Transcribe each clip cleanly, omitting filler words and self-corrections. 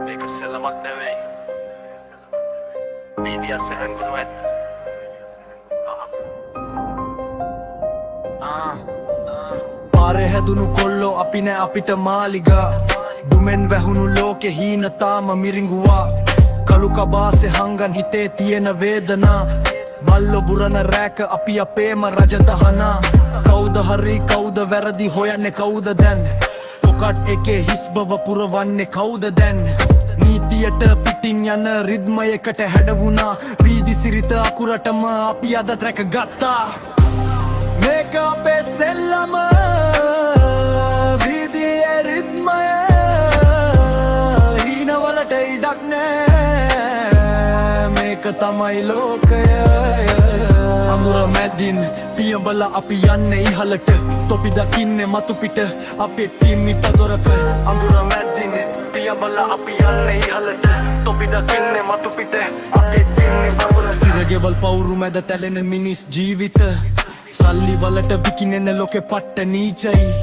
මේක සෙල්ලමක් නෙවෙයි මීඩියා සැහැංගුණු ඇත්ත පාරේ හැදුණු කොල්ලෝ අපි නෑ අපිට මාලිගා දුමෙන් වැහුණු ලෝකෙ හීන තාම මිරිඟුවා කළු කබාසේ හංගන් හිතේ තියෙන වේදනා මල්ලො බුරන රෑක අපි අපේම රජදහනා කවුද හරි කවුද වැරදි හොයන්නේ කවුද දැන් පොකට් එකේ හිස් බව පුරවන්නේ කවුද දැන් නීතියට පිටින් යන රිද්මයකට හැඩවුණා වීදි සිරිත අකුරටම අපි අද රැක ගත්තා මේක අපේ සෙල්ලම වීදියේ රිද්මය හීනවලට ඉඩක් නෑ මේක තමයි ලෝකය අඳුර මැදින් පියඹල අපි යන්නේ ඉහළට තොපි දකින්නේ මතු පිට අපේ පිම්මි පදොරක අඳුර මැදින් පියඹල අපි යන්නේ ඉහළට තොපි දකින්නේ මතු පිට අපේ පිම්මි පදොරක සිරගෙවල් පවුරු මැද තැලෙන මිනිස් ජීවිත සල්ලි වලට විකිනෙන ලෝකෙ පට්ට නීචයි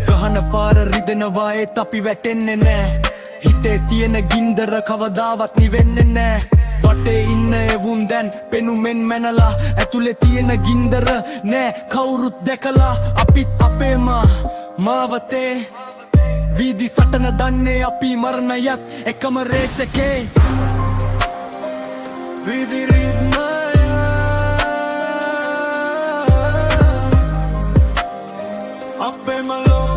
ගහන පාර රිදෙනවා ඒත් අපි වැටෙන්නේ නෑ හිතේ තියෙන ගින්දර කවදාවත් නිවෙන්නේ නෑ වටේ ඉන්න එවුන් දැන් පෙනුමෙන් මැනලා ඇතුලේ තියෙන ගින්දර නෑ කවුරුත් දැකලා අපිත් අපේම මාවතේ වීදි සටන දන්නේ අපි මරණයත් එකම රේස් එකේ වීදි රිද්මය අපේම ලෝකය